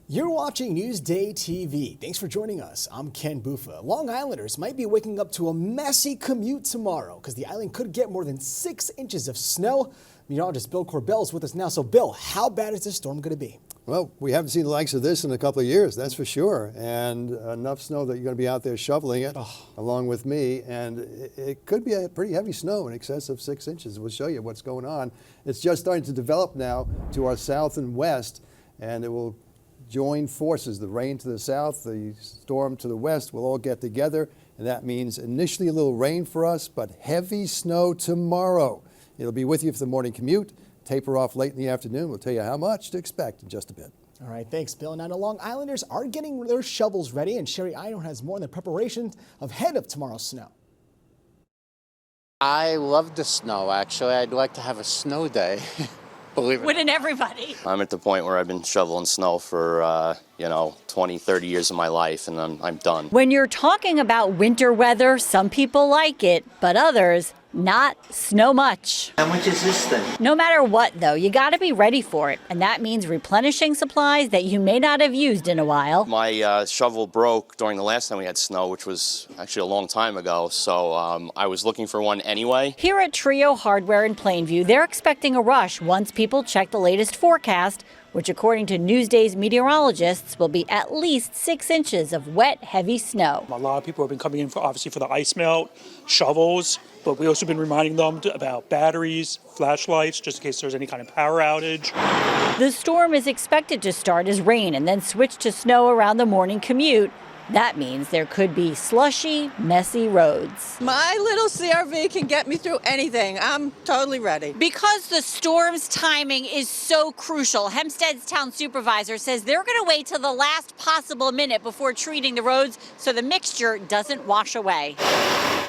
You're watching Newsday TV. Thanks for joining us. I'm Ken Bufa. Long Islanders might be waking up to a messy commute tomorrow because the island could get more than 6 inches of snow. Meteorologist Bill Corbell is with us now. So, Bill, how bad is this storm going to be? Well, we haven't seen the likes of this in a couple of years, that's for sure. And enough snow that you're going to be out there shoveling it along with me. And it could be a pretty heavy snow in excess of 6 inches. We'll show you what's going on. It's just starting to develop now to our south and west, and it will join forces. The rain to the south, the storm to the west will all get together. And that means initially a little rain for us, but heavy snow tomorrow. It'll be with you for the morning commute. Taper off late in the afternoon. We'll tell you how much to expect in just a bit. All right, thanks, Bill. Now, the Long Islanders are getting their shovels ready, and Sherry Einhorn has more on the preparations ahead of tomorrow's snow. I love the snow, actually. I'd like to have a snow day. Believe it. Wouldn't everybody? I'm at the point where I've been shoveling snow for, 20, 30 years of my life, and I'm done. When you're talking about winter weather, some people like it, but others not snow much. How much is this thing? No matter what, though, you got to be ready for it. And that means replenishing supplies that you may not have used in a while. My shovel broke during the last time we had snow, which was actually a long time ago, so I was looking for one anyway. Here at Trio Hardware in Plainview, they're expecting a rush once people check the latest forecast, which according to Newsday's meteorologists will be at least 6 inches of wet, heavy snow. A lot of people have been coming in for the ice melt, shovels, but we've also been reminding them about batteries, flashlights, just in case there's any kind of power outage. The storm is expected to start as rain and then switch to snow around the morning commute. That means there could be slushy, messy roads. My little CRV can get me through anything. I'm totally ready. Because the storm's timing is so crucial, Hempstead's town supervisor says they're going to wait till the last possible minute before treating the roads so the mixture doesn't wash away.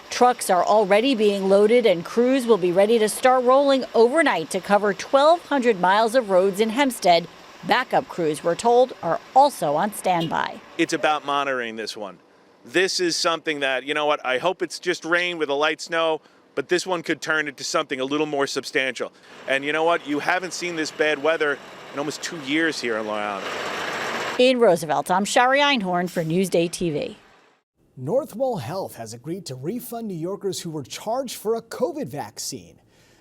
Trucks are already being loaded and crews will be ready to start rolling overnight to cover 1,200 miles of roads in Hempstead. Backup crews, we're told, are also on standby. It's about monitoring this one. This is something that, I hope it's just rain with a light snow, but this one could turn into something a little more substantial. And you know what? You haven't seen this bad weather in almost 2 years here in Long Island. In Roosevelt, I'm Sherry Einhorn for Newsday TV. Northwell Health has agreed to refund New Yorkers who were charged for a COVID vaccine.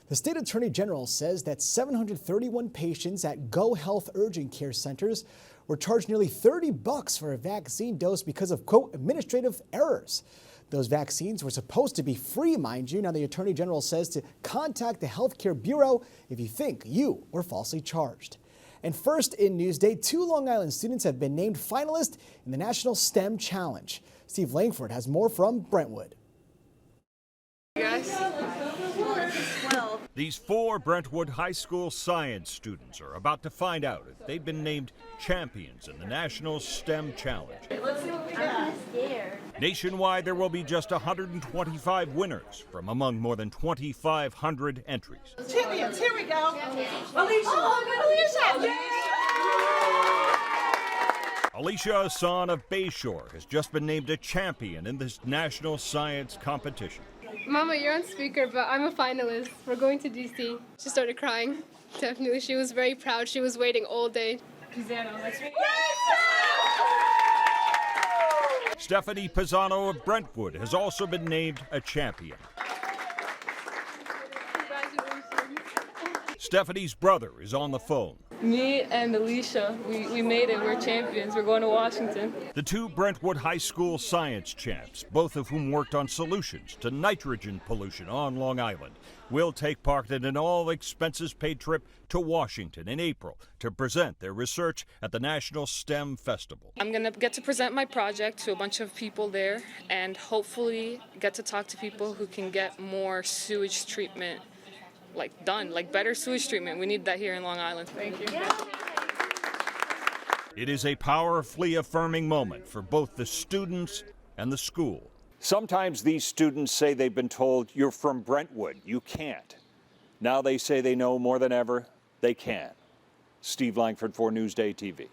The state attorney general says that 731 patients at Go Health urgent care centers were charged nearly $30 for a vaccine dose because of, quote, administrative errors. Those vaccines were supposed to be free, mind you. Now, the attorney general says to contact the Healthcare Bureau if you think you were falsely charged. And first in Newsday, 2 Long Island students have been named finalists in the National STEM Challenge. Steve Langford has more from Brentwood. These 4 Brentwood High School science students are about to find out if they've been named champions in the National STEM Challenge. Nationwide, there will be just 125 winners from among more than 2,500 entries. Champions, here we go. Alicia Hassan of Bayshore has just been named a champion in this national science competition. Mama, you're on speaker, but I'm a finalist. We're going to DC. She started crying. Definitely. She was very proud. She was waiting all day. Stephanie Pisano of Brentwood has also been named a champion. Stephanie's brother is on the phone. Me and Alicia, we made it. We're champions. We're going to Washington. The 2 Brentwood High School science champs, both of whom worked on solutions to nitrogen pollution on Long Island, will take part in an all-expenses-paid trip to Washington in April to present their research at the National STEM Festival. I'm going to get to present my project to a bunch of people there and hopefully get to talk to people who can get more sewage treatment done, better sewage treatment. We need that here in Long Island. Thank you. It is a powerfully affirming moment for both the students and the school. Sometimes these students say they've been told, you're from Brentwood, you can't. Now they say they know more than ever, they can. Steve Langford for Newsday TV.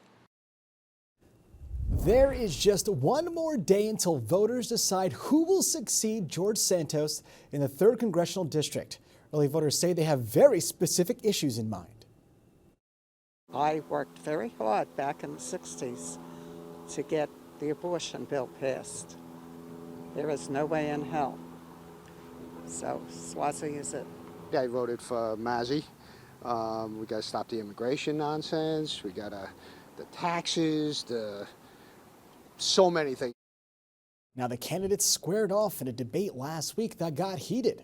There is just one more day until voters decide who will succeed George Santos in the 3rd Congressional District. Early voters say they have very specific issues in mind. I worked very hard back in the 60s to get the abortion bill passed. There is no way in hell. So Swazi is it. I voted for Mazzy. We got to stop the immigration nonsense. We got the taxes, so many things. Now, the candidates squared off in a debate last week that got heated.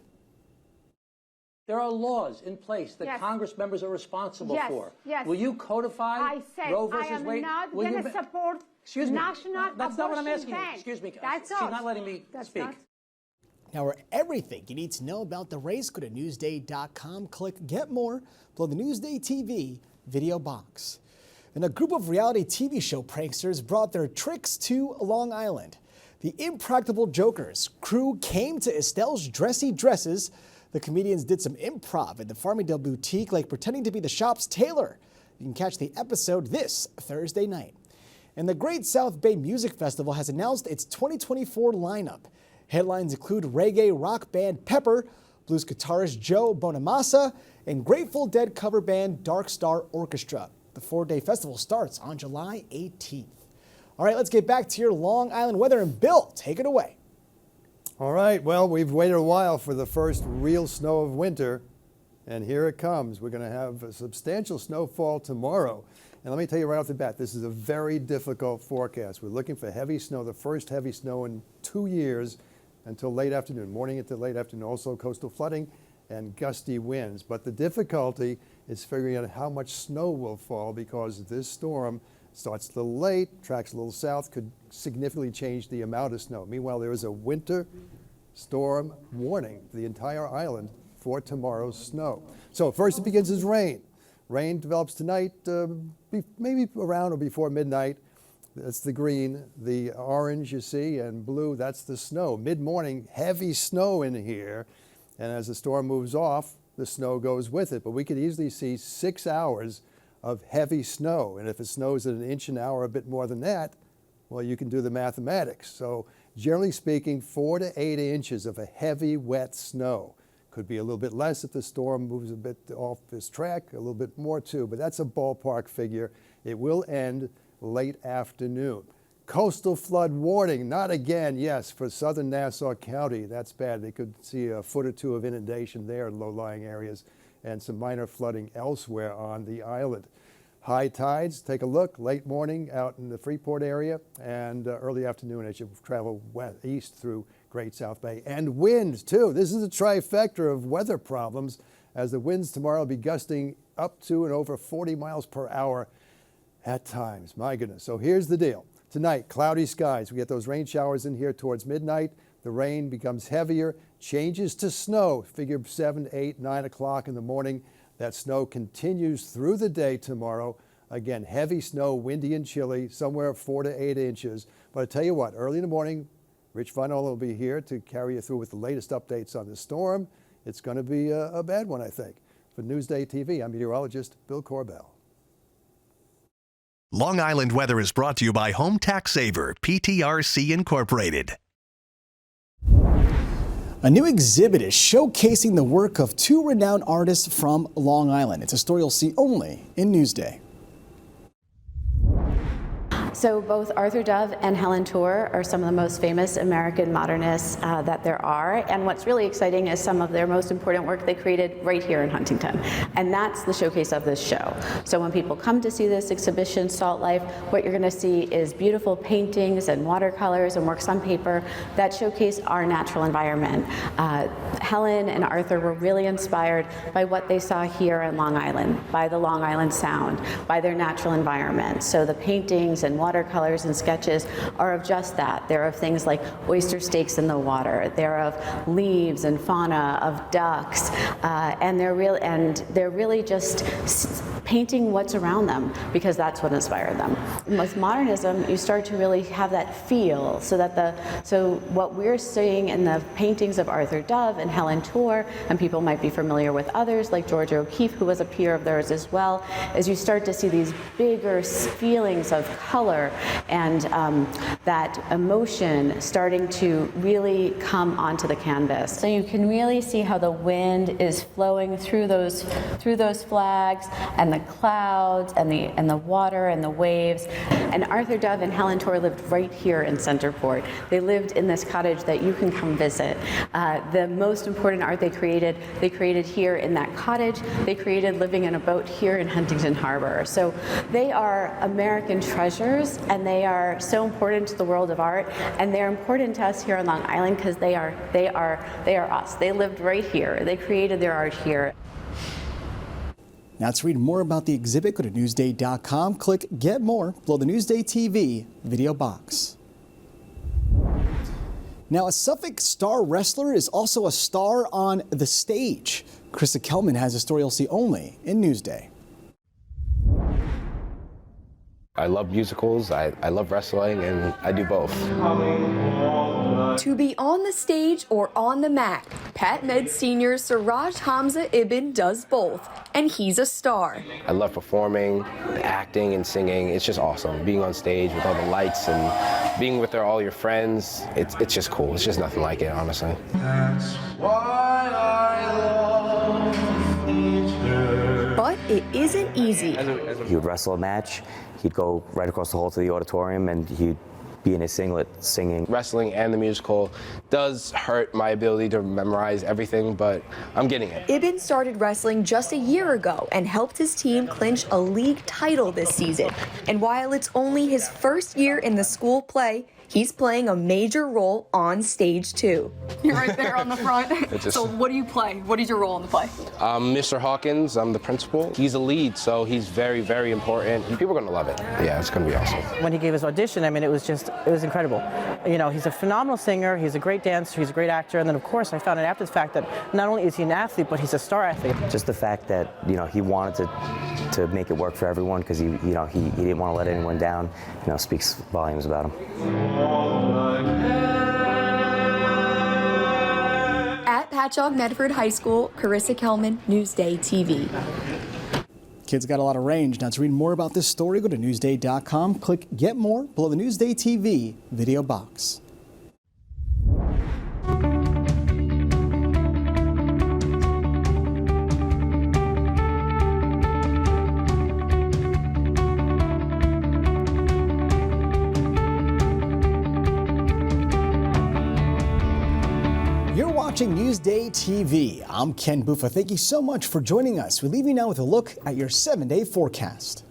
There are laws in place that Congress members are responsible for. Yes. Will you codify Roe versus Wade? I am not going to support national That's not what I'm asking ban. you. Excuse me. That's She's not letting me speak. Now, for everything you need to know about the race, go to Newsday.com, click Get More, below the Newsday TV video box. And a group of reality TV show pranksters brought their tricks to Long Island. The Impractical Jokers crew came to Estelle's dressy dresses. The comedians did some improv at the Farmingdale Boutique, like pretending to be the shop's tailor. You can catch the episode this Thursday night. And the Great South Bay Music Festival has announced its 2024 lineup. Headlines include reggae rock band Pepper, blues guitarist Joe Bonamassa, and Grateful Dead cover band Dark Star Orchestra. The 4-day festival starts on July 18th. All right, let's get back to your Long Island weather, and Bill, take it away. All right, well, we've waited a while for the first real snow of winter, and here it comes. We're going to have a substantial snowfall tomorrow. And let me tell you right off the bat, this is a very difficult forecast. We're looking for heavy snow, the first heavy snow in 2 years, until late afternoon, morning into late afternoon, also coastal flooding and gusty winds. But the difficulty is figuring out how much snow will fall, because this storm starts a little late, tracks a little south, could significantly change the amount of snow. Meanwhile, there is a winter storm warning for the entire island for tomorrow's snow. So first it begins as rain. Rain develops tonight, maybe around or before midnight. That's the green. The orange you see and blue, that's the snow. Mid-morning, heavy snow in here. And as the storm moves off, the snow goes with it. But we could easily see 6 hours of heavy snow. And if it snows at 1 inch an hour, a bit more than that, well, you can do the mathematics. So generally speaking, 4 to 8 inches of a heavy, wet snow. Could be a little bit less if the storm moves a bit off its track, a little bit more too, but that's a ballpark figure. It will end late afternoon. Coastal flood warning, not again, yes, for southern Nassau County. That's bad. They could see a foot or two of inundation there in low-lying areas, and some minor flooding elsewhere on the island. High tides, take a look, late morning out in the Freeport area, and early afternoon as you travel east through Great South Bay. And winds, too. This is a trifecta of weather problems, as the winds tomorrow will be gusting up to and over 40 miles per hour at times. My goodness. So here's the deal. Tonight, cloudy skies. We get those rain showers in here towards midnight. The rain becomes heavier, changes to snow. Figure 7, 8, 9 o'clock in the morning. That snow continues through the day tomorrow. Again, heavy snow, windy and chilly, somewhere 4 to 8 inches. But I tell you what, early in the morning, Rich Funnold will be here to carry you through with the latest updates on the storm. It's going to be a bad one, I think. For Newsday TV, I'm meteorologist Bill Corbell. Long Island weather is brought to you by Home Tax Saver, PTRC Incorporated. A new exhibit is showcasing the work of 2 renowned artists from Long Island. It's a story you'll see only in Newsday. So both Arthur Dove and Helen Tour are some of the most famous American modernists that there are. And what's really exciting is some of their most important work they created right here in Huntington. And that's the showcase of this show. So when people come to see this exhibition, Salt Life, what you're going to see is beautiful paintings and watercolors and works on paper that showcase our natural environment. Helen and Arthur were really inspired by what they saw here in Long Island, by the Long Island Sound, by their natural environment. So the paintings and watercolors and sketches are of just that. They're of things like oyster steaks in the water. They're of leaves and fauna, of ducks, and they're really just painting what's around them, because that's what inspired them. With modernism, you start to really have that feel, so what we're seeing in the paintings of Arthur Dove and Helen Tour, and people might be familiar with others like Georgia O'Keeffe, who was a peer of theirs as well, is you start to see these bigger feelings of color and that emotion starting to really come onto the canvas. So you can really see how the wind is flowing through those flags, and the clouds and the water and the waves. And Arthur Dove and Helen Torr lived right here in Centerport. They lived in this cottage that you can come visit. The most important art they created here in that cottage. They created living in a boat here in Huntington Harbor. So they are American treasures, and they are so important to the world of art, and they're important to us here on Long Island because they are us. They lived right here. They created their art here. Now to read more about the exhibit, go to Newsday.com, click Get More below the Newsday TV video box. Now, a Suffolk star wrestler is also a star on the stage. Krista Kelman has a story you'll see only in Newsday. I love musicals, I love wrestling, and I do both. To be on the stage or on the mat, Pat Med Senior Siraj Hamza Ibn does both, and he's a star. I love performing, acting, and singing. It's just awesome. Being on stage with all the lights and being with all your friends, it's just cool. It's just nothing like it, honestly. That's why I love nature. But it isn't easy. He would wrestle a match, he'd go right across the hall to the auditorium, and he'd be in his singlet singing. Wrestling and the musical does hurt my ability to memorize everything, but I'm getting it. Ibn started wrestling just a year ago and helped his team clinch a league title this season. And while it's only his first year in the school play, he's playing a major role on stage too. You're right there on the front. So what do you play? What is your role in the play? I'm Mr. Hawkins, I'm the principal. He's a lead, so he's very, very important. People are gonna love it. Yeah, it's gonna be awesome. When he gave his audition, I mean, it was incredible. You know, he's a phenomenal singer, he's a great dancer, he's a great actor, and then of course I found out after the fact that not only is he an athlete, but he's a star athlete. Just the fact that, you know, he wanted to make it work for everyone because he didn't want to let anyone down, you know, speaks volumes about him. At Patchogue Medford High School, Carissa Kelman, Newsday TV. Kids got a lot of range. Now to read more about this story, go to Newsday.com, click Get More below the Newsday TV video box. You're watching Newsday TV. I'm Ken Buffa. Thank you so much for joining us. We leave you now with a look at your 7-day forecast.